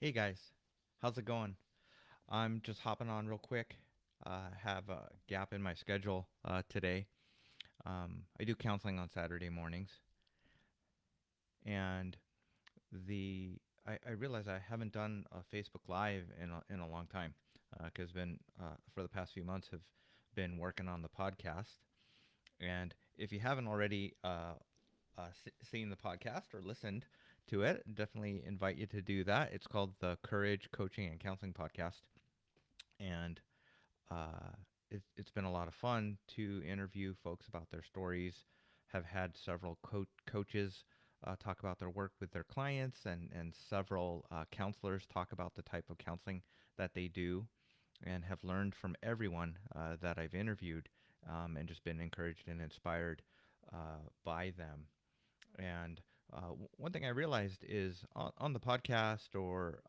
Hey guys, how's it going? I'm just hopping on real quick. Have a gap in my schedule today. I do counseling on Saturday mornings, and I realize I haven't done a Facebook Live in a long time because been for the past few months have been working on the podcast. And if you haven't already seen the podcast or listened to it, definitely invite you to do that. It's called the Courage Coaching and Counseling Podcast, and Uh, it's been a lot of fun to interview folks about their stories. Have had several coaches talk about their work with their clients, and several counselors talk about the type of counseling that they do, and have learned from everyone that I've interviewed, and just been encouraged and inspired by them. And one thing I realized is on the podcast or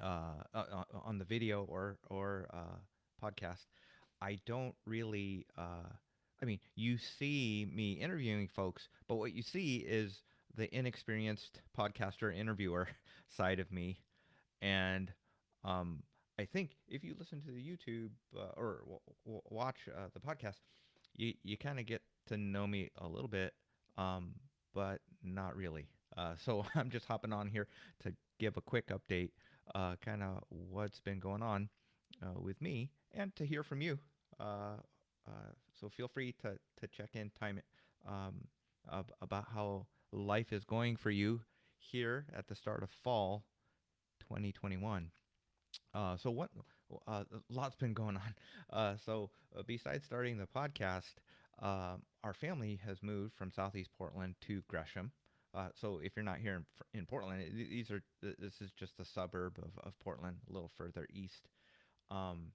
on the video or podcast, I don't really. I mean, you see me interviewing folks, but what you see is the inexperienced podcaster interviewer side of me, and um, I think if you listen to the YouTube or watch the podcast, you kind of get to know me a little bit, um, but not really. So I'm just hopping on here to give a quick update, kind of what's been going on with me, and to hear from you. Uh, so feel free to check in time about how life is going for you here at the start of fall 2021. So what? Lots been going on. Besides starting the podcast, our family has moved from Southeast Portland to Gresham. So if you're not here in Portland, this is just a suburb of Portland, a little further east. Um,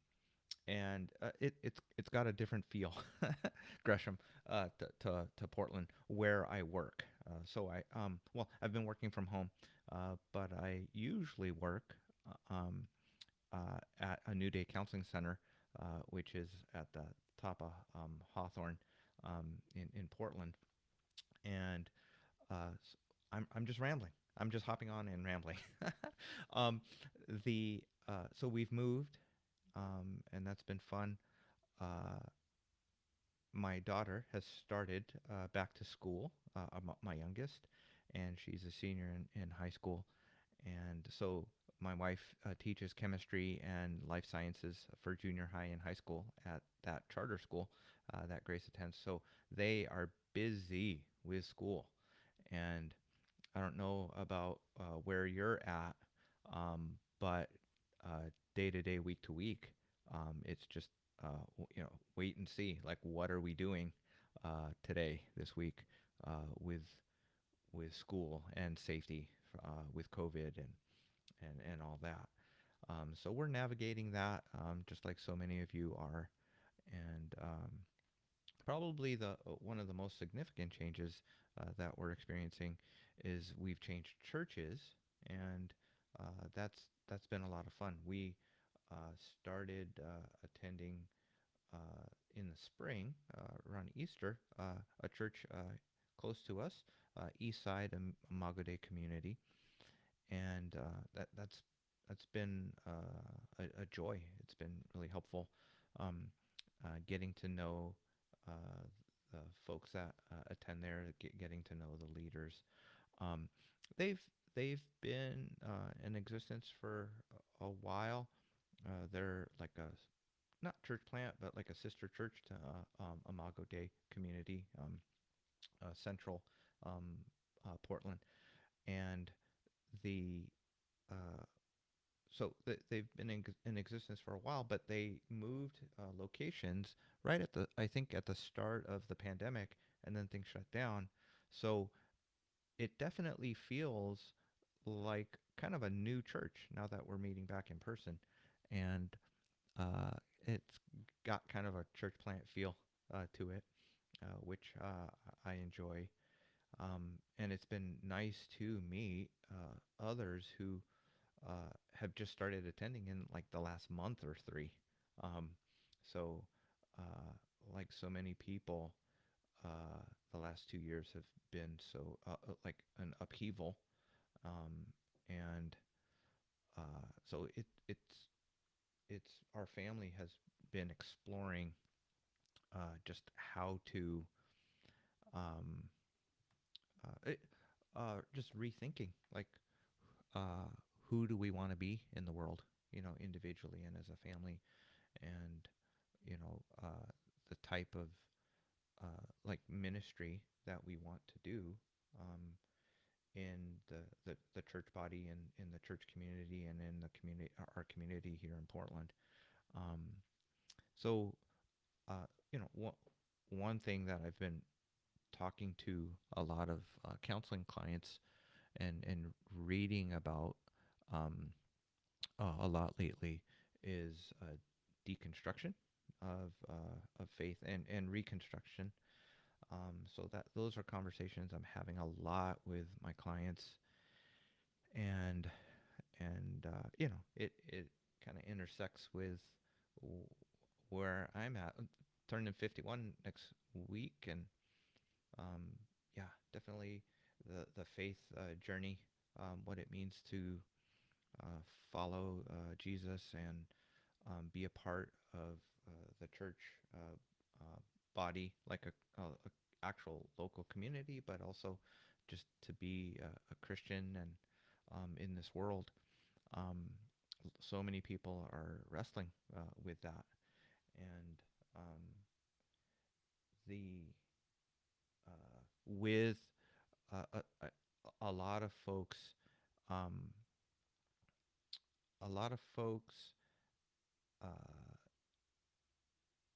and it's got a different feel, Gresham, to Portland, where I work. I've been working from home, but I usually work at a New Day Counseling Center, which is at the top of Hawthorne in Portland. And I'm just rambling. I'm just hopping on and rambling. um, so we've moved, and that's been fun. Uh, my daughter has started back to school, my youngest, and she's a senior in high school. And so my wife teaches chemistry and life sciences for junior high and high school at that charter school that Grace attends. So they are busy with school. And I don't know about where you're at, but day to day, week to week, it's just wait and see. Like, what are we doing today, this week, with school and safety, with COVID and all that. So we're navigating that, just like so many of you are. And probably the one of the most significant changes that we're experiencing is we've changed churches, and that's been a lot of fun. We started attending in the spring around Easter a church close to us, East Side Imago Dei community, and that's been a joy. It's been really helpful, um, getting to know uh, the folks that attend there, getting to know the leaders. Um, they've they've been in existence for a while. They're like a not church plant, but like a sister church to Imago Dei community, central Portland, and the uh, they've been in existence for a while, but they moved locations right at the I think at the start of the pandemic, and then things shut down. So it definitely feels like kind of a new church now that we're meeting back in person, and uh, it's got kind of a church plant feel to it, which I enjoy. And it's been nice to meet others who have just started attending in like the last month or three. Um, so, uh, like so many people, the last 2 years have been so like an upheaval, and So it's our family has been exploring just how to um, just rethinking like uh, who do we want to be in the world, individually and as a family, and the type of like ministry that we want to do um, in the church body and in the church community and in the community our community here in Portland. Um, so one thing that I've been talking to a lot of counseling clients and reading about um, a lot lately is deconstruction of faith and reconstruction. So that those are conversations I'm having a lot with my clients, and it kind of intersects with w- where I'm at. I'm turning 51 next week, and um, yeah, definitely the faith journey, what it means to follow Jesus and be a part of the church body, like a actual local community, but also just to be a Christian and in this world. Um, so many people are wrestling with that, and um, the with a lot of folks, um, a lot of folks uh,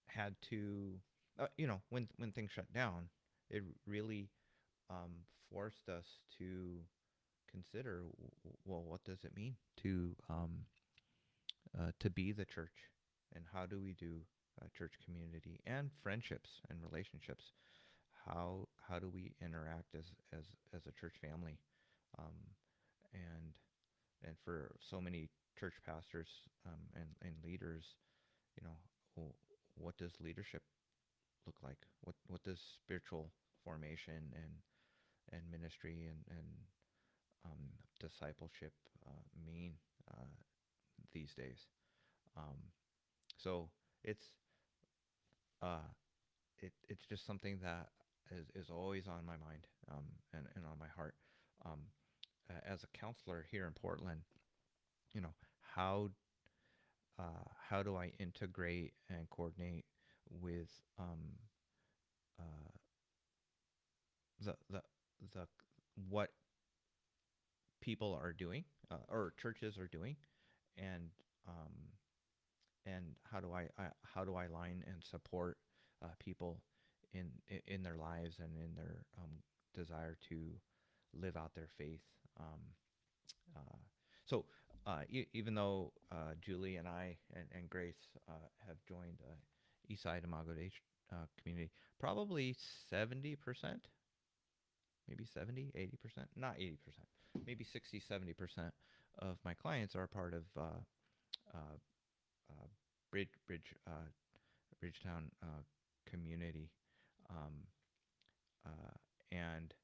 had to, when things shut down, it really forced us to consider, well, what does it mean to be the church, and how do we do church community and friendships and relationships? How do we interact as a church family? Um, and and for so many church pastors and leaders, you know, what does leadership look like? What does spiritual formation and ministry and discipleship mean uh, these days? Um, so it's uh, it's just something that is always on my mind, and on my heart. Um, as a counselor here in Portland, you know, how how do I integrate and coordinate with uh, the the what people are doing or churches are doing, and um, and how do I line and support people in their lives and in their desire to live out their faith. Um, uh, so even though Julie and I and Grace have joined Eastside Imago Dei community, probably 70%, maybe 70, 80%, not 80%, maybe 60, 70% of my clients are part of uh, uh, Bridgetown community, um, and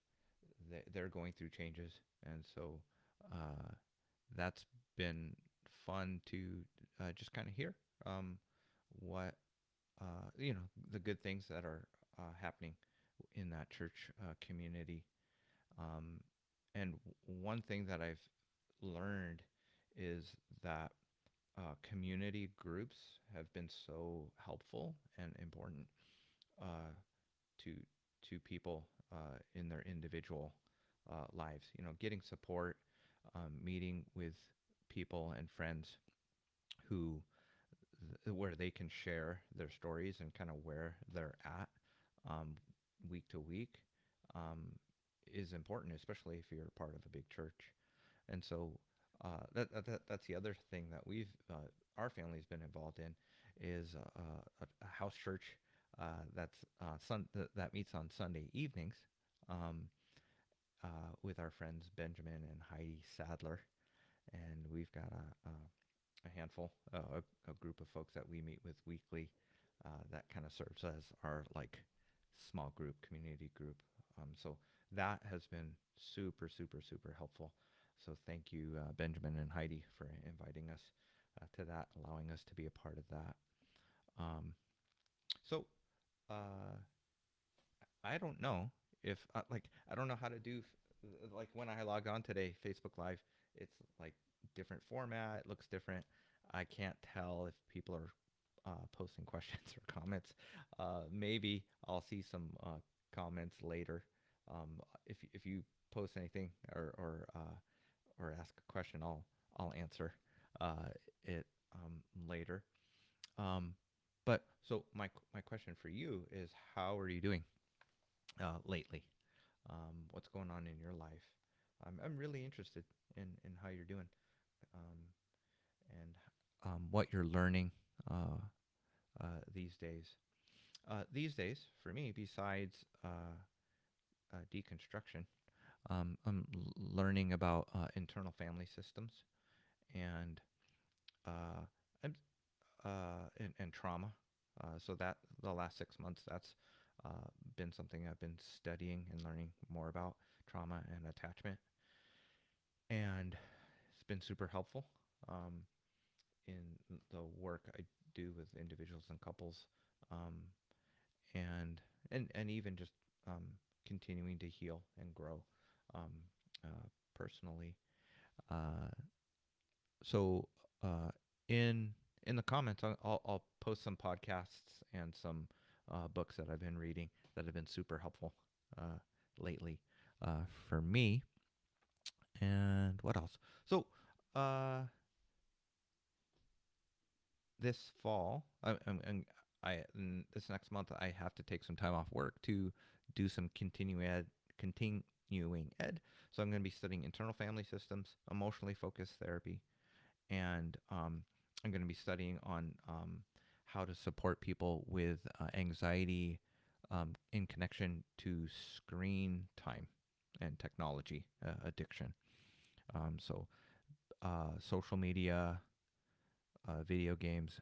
they're going through changes, and so uh, that's been fun to just kind of hear what the good things that are happening in that church community. Um, and one thing that I've learned is that community groups have been so helpful and important uh, to people in their individual lives. Getting support, meeting with people and friends who where they can share their stories and kind of where they're at um, week to week um, is important, especially if you're part of a big church. And so that's the other thing that our family's been involved in is a house church that's that meets on Sunday evenings um, with our friends Benjamin and Heidi Sadler, and we've got a handful, a group of folks that we meet with weekly. That kind of serves as our like small group, community group. So that has been super, super, super helpful. So thank you, Benjamin and Heidi, for inviting us to that, allowing us to be a part of that. Um, so uh, I don't know if like I don't know how to do like when I log on today, Facebook Live, it's like different format, it looks different. I can't tell if people are posting questions or comments. Maybe I'll see some comments later. If you post anything or ask a question, I'll answer it later. Um, but so my question for you is, how are you doing lately? What's going on in your life? I'm really interested in how you're doing um, and what you're learning these days. These days, for me, besides deconstruction, I'm learning about internal family systems and uh, and, and trauma. So that the last 6 months, that's been something I've been studying and learning more about trauma and attachment, and it's been super helpful um, in the work I do with individuals and couples, um, and and even just um, continuing to heal and grow um, personally. Uh, so uh, in in the comments, I'll post some podcasts and some books that I've been reading that have been super helpful uh, lately for me. And what else? So uh, this fall, this next month, I have to take some time off work to do some continuing ed. So I'm going to be studying internal family systems, emotionally focused therapy, and I'm going to be studying on how to support people with anxiety in connection to screen time and technology addiction. So social media, video games,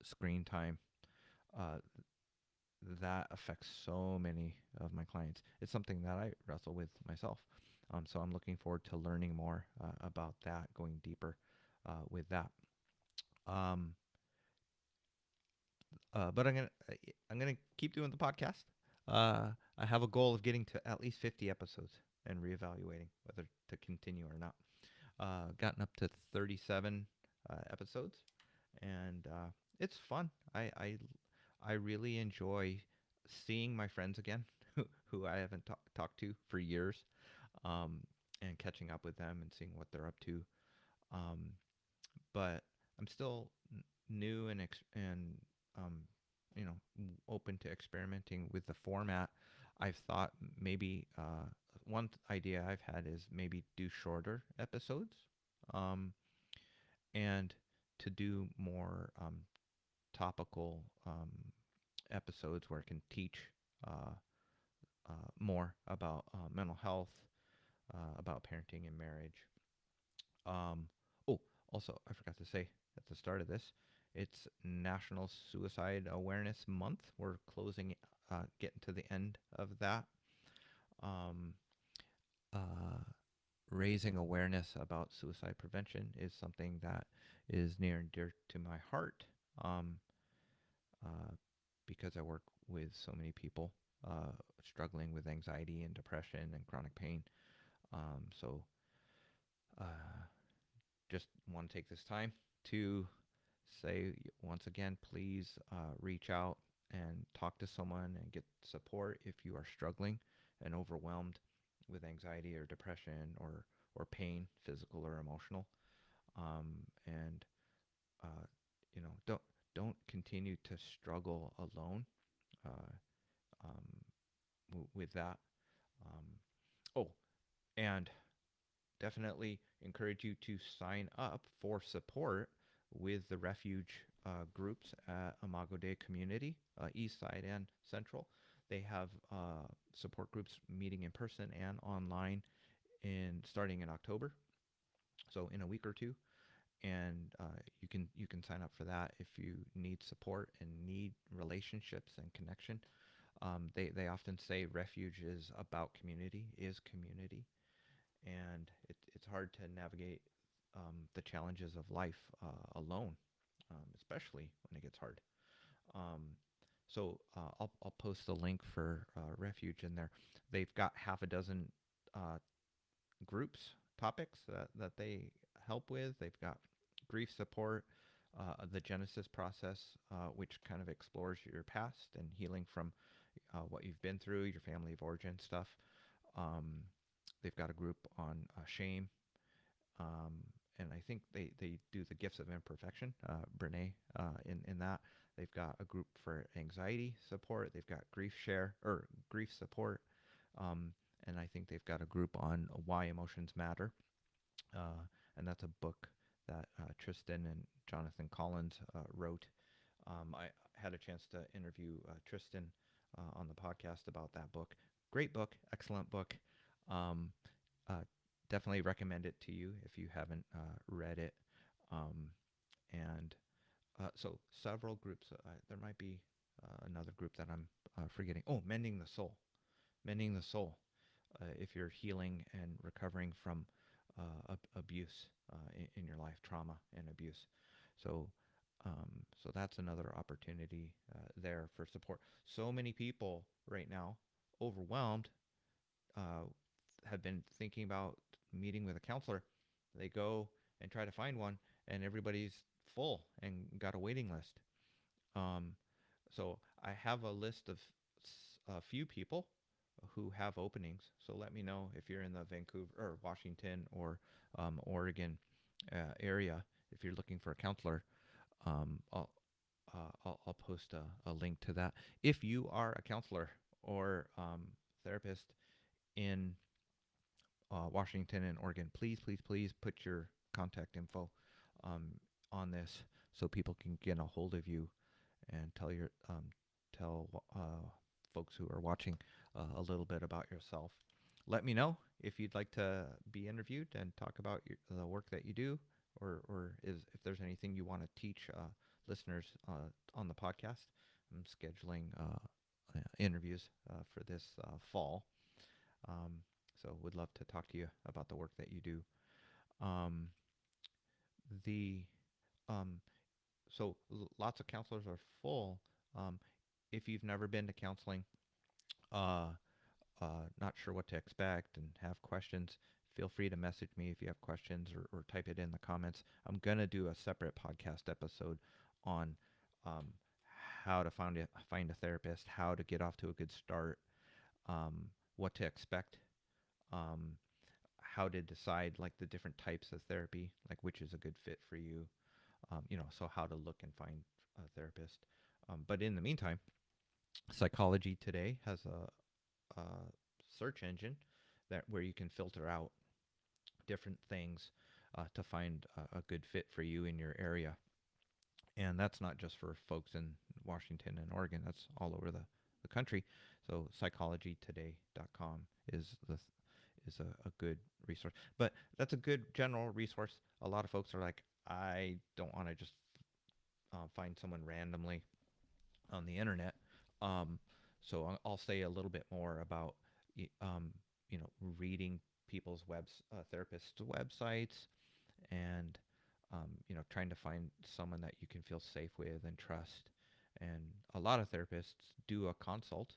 screen time. Uh, that affects so many of my clients. It's something that I wrestle with myself. So I'm looking forward to learning more about that, going deeper with that. Um, but I'm gonna keep doing the podcast. I have a goal of getting to at least 50 episodes and reevaluating whether to continue or not. Gotten up to 37 episodes, and it's fun. I really enjoy seeing my friends again, who I haven't talked to for years, um, and catching up with them and seeing what they're up to. Um, but I'm still new and um, open to experimenting with the format. I've thought maybe one idea I've had is maybe do shorter episodes, um, and to do more topical episodes where I can teach uh, more about mental health, about parenting and marriage. Um, oh, also, I forgot to say at the start of this, it's National Suicide Awareness Month. We're getting to the end of that. Um, uh, Raising awareness about suicide prevention is something that is near and dear to my heart, um, uh, because I work with so many people struggling with anxiety and depression and chronic pain. So uh, just want to take this time to say once again, please reach out and talk to someone and get support if you are struggling and overwhelmed with anxiety or depression or pain, physical or emotional. And uh, don't continue to struggle alone uh, um, with that. Um, oh, and definitely encourage you to sign up for support with the Refuge groups at Imago Dei Community, East Side and Central. They have support groups meeting in person and online starting in October, so in a week or two. And you can sign up for that if you need support and need relationships and connection. They often say Refuge is about community, is community, and it's hard to navigate the challenges of life alone, especially when it gets hard. Um, I'll post the link for Refuge in there. They've got half a dozen uh, groups, topics that they help with. They've got grief support, the Genesis process, which kind of explores your past and healing from what you've been through, your family of origin stuff. Um, they've got a group on shame, um, and I think they do the gifts of imperfection. Brene, in that they've got a group for anxiety support. They've got grief share or grief support, um, and I think they've got a group on why emotions matter. And that's a book that Tristan and Jonathan Collins wrote. I had a chance to interview Tristan on the podcast about that book. Great book, excellent book. Um, uh, Definitely recommend it to you if you haven't read it. Um, and so several groups. There might be another group that I'm forgetting. Oh, Mending the Soul. Mending the Soul. If you're healing and recovering from abuse in your life, trauma and abuse. So, so that's another opportunity there for support. So many people right now, overwhelmed, uh, have been thinking about meeting with a counselor. They go and try to find one, and everybody's full and got a waiting list. Um, so I have a list of a few people who have openings. So let me know if you're in the Vancouver or Washington or Oregon area. If you're looking for a counselor, um, I'll, I'll post a link to that. If you are a counselor or therapist in Washington and Oregon, please, please, please put your contact info um, on this so people can get a hold of you and tell folks who are watching a little bit about yourself. Let me know if you'd like to be interviewed and talk about the work that you do, or if there's anything you want to teach listeners on the podcast. I'm scheduling interviews for this fall, um, so would love to talk to you about the work that you do. Um, the um, so lots of counselors are full. Um, if you've never been to counseling, uh, not sure what to expect and have questions, feel free to message me if you have questions or type it in the comments. I'm gonna do a separate podcast episode on um, how to find a therapist, how to get off to a good start, um, what to expect, um, how to decide like the different types of therapy, like which is a good fit for you, so how to look and find a therapist. But in the meantime, Psychology Today has a search engine that where you can filter out different things to find a good fit for you in your area. And that's not just for folks in Washington and Oregon. That's all over the country. So psychologytoday.com is a good resource. But that's a good general resource. A lot of folks are like, I don't want to just find someone randomly on the internet. Um, so I'll say a little bit more about um, reading people's therapists' websites, and trying to find someone that you can feel safe with and trust. And a lot of therapists do a consult,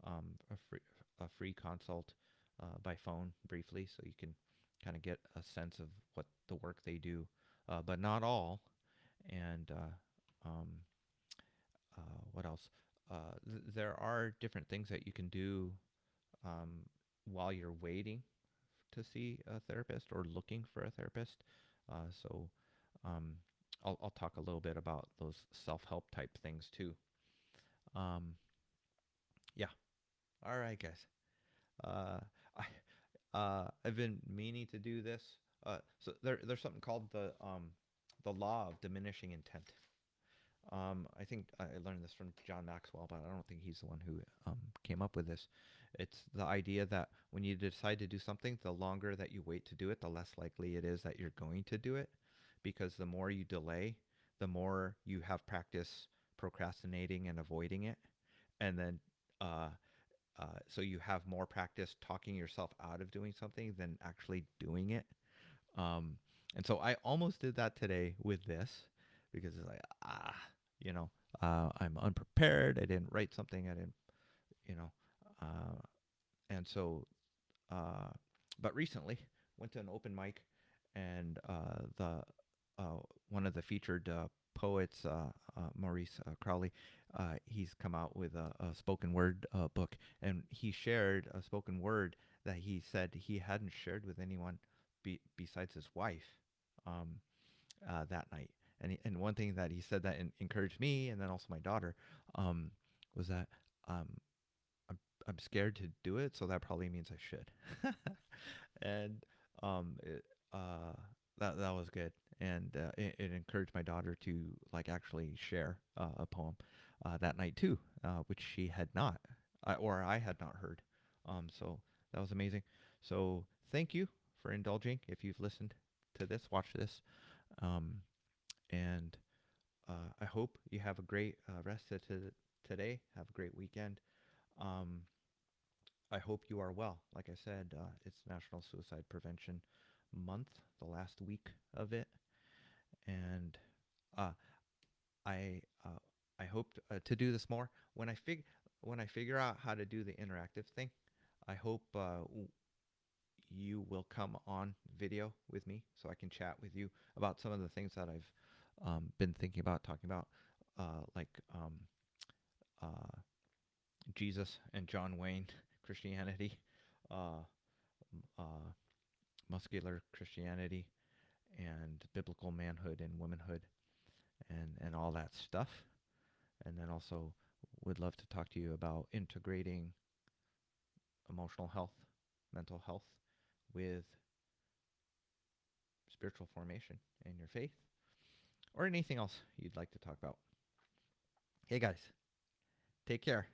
um, a free a free consult by phone briefly, so you can kind of get a sense of what the work they do, but not all. And what else? There are different things that you can do um, while you're waiting to see a therapist or looking for a therapist. So um, I'll talk a little bit about those self-help type things too. Um, yeah. All right, guys. Uh, I've been meaning to do this. So there's something called the law of diminishing intent. I think I learned this from John Maxwell, but I don't think he's the one who came up with this. It's the idea that when you decide to do something, the longer that you wait to do it, the less likely it is that you're going to do it. Because the more you delay, the more you have practice procrastinating and avoiding it. And then uh, so you have more practice talking yourself out of doing something than actually doing it. Um, and so I almost did that today with this because it's like, you know, I'm unprepared. I didn't write something. I didn't, you know, uh, and so, uh, but recently went to an open mic, and the one of the featured poets, Maurice Crowley, he's come out with a spoken word book, and he shared a spoken word that he said he hadn't shared with anyone besides his wife um, that night. And one thing that he said that encouraged me, and then also my daughter, um, was that um, I'm I'm scared to do it, so that probably means I should. And it, that was good, and it encouraged my daughter to like actually share a poem that night too, which she had not, or I had not heard. So that was amazing. So thank you for indulging. If you've listened to this, watch this, um, and I hope you have a great rest of today. Have a great weekend. Um, I hope you are well. Like I said, it's National Suicide Prevention Month, the last week of it, and uh, I uh, I hope to do this more when I figure out how to do the interactive thing. I hope you will come on video with me so I can chat with you about some of the things that I've been thinking about talking about, like uh, Jesus and John Wayne, Christianity, uh, uh, muscular Christianity, and biblical manhood and womanhood, and all that stuff. And then also would love to talk to you about integrating emotional health, mental health with spiritual formation and your faith, or anything else you'd like to talk about. Hey guys, take care.